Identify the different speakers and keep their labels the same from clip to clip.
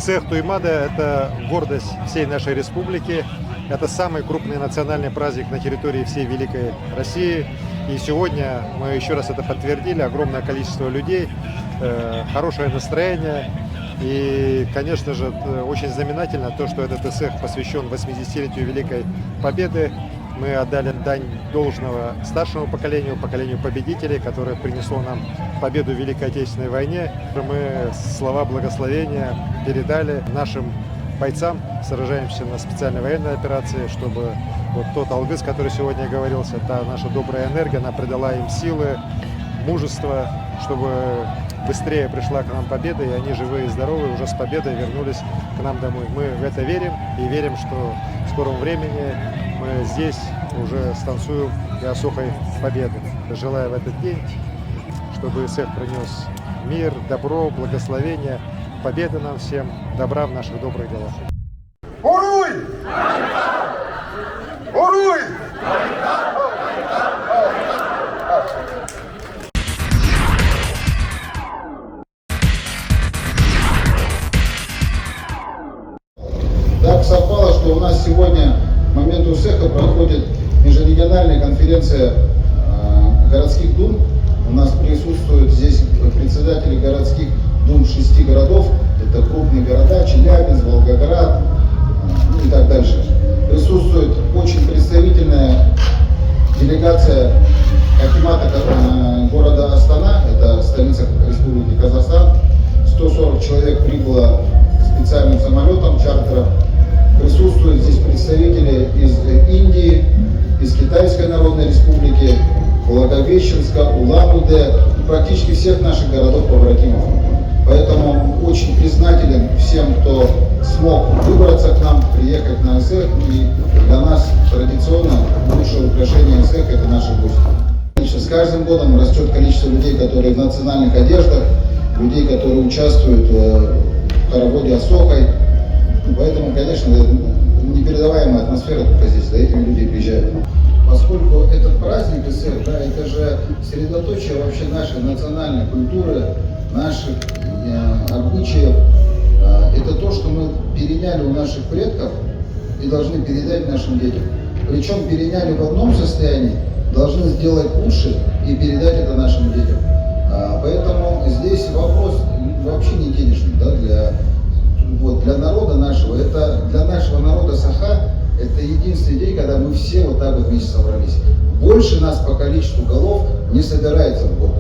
Speaker 1: ИСЭХ Туймада – это гордость всей нашей республики. Это самый крупный национальный праздник на территории всей Великой России. И сегодня мы еще раз это подтвердили. Огромное количество людей, хорошее настроение. И, конечно же, очень знаменательно то, что этот ИСЭХ посвящен 80-летию Великой Победы. Мы отдали дань должного старшему поколению победителей, которое принесло нам победу в Великой Отечественной войне. Мы слова благословения передали нашим бойцам, сражающимся на специальной военной операции, чтобы вот тот алгыс, который сегодня говорился, та наша добрая энергия, она придала им силы, мужество, чтобы быстрее пришла к нам победа, и они живые и здоровые уже с победой вернулись к нам домой. Мы в это верим и верим, что в скором времени мы здесь уже станцуем и осухой победы. Желаю в этот день, чтобы ИСЭХ принес мир, добро, благословение, победы нам всем, добра в наших добрых делах.
Speaker 2: Уруй! Уруй!
Speaker 3: Так совпало, что у нас сегодня к моменту ИСЭХа проходит межрегиональная конференция городских дум. У нас присутствуют здесь председатели городских дум 6 городов. Это крупные города: Челябинск, Волгоград, и так дальше. Присутствует очень представительная делегация акимата города Астана, это столица Республики Казахстан. 140 человек прибыло специальным самолетом, чартером. Присутствуют здесь представители из Индии, из Китайской Народной Республики, Благовещенска, Улан-Удэ, практически всех наших городов-побратимов. Поэтому очень признателен всем, кто смог выбраться к нам, приехать на ИСЭХ. И для нас традиционно лучшее украшение ИСЭХ — это наши гости. С каждым годом растет количество людей, которые в национальных одеждах, людей, которые участвуют в хороводе Осохой. Поэтому, конечно, непередаваемая атмосфера только здесь, за этими люди приезжают. Поскольку этот праздник ИСЭХ, да, это же средоточие вообще нашей национальной культуры, наших обычаев. Это то, что мы переняли у наших предков и должны передать нашим детям. Причем переняли в одном состоянии, должны сделать лучше и передать это нашим детям. Поэтому здесь вопрос вообще не денежный, да, для народа нашего. Это для нашего народа Саха это единственный день, когда мы все вот так вот вместе собрались. Больше нас по количеству голов не собирается в год.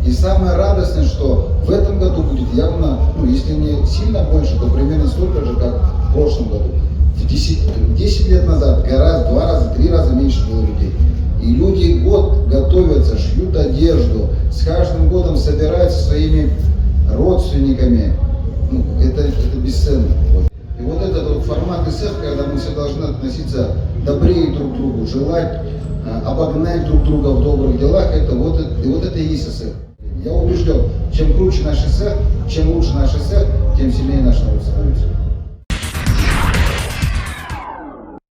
Speaker 3: И самое радостное, что в этом году будет явно, если не сильно больше, то примерно столько же, как в прошлом году. 10 лет назад гораздо, 2 раза, 3 раза меньше было людей. И люди год готовятся, шьют одежду, с каждым годом собираются своими родственниками. Это бесценно. И вот этот вот формат ИСЭХ, когда мы все должны относиться добрее друг к другу, желать обогнать друг друга в добрых делах, это и есть ИСЭХ. Я убежден, чем круче наш ИСЭХ, чем лучше наш ИСЭХ, тем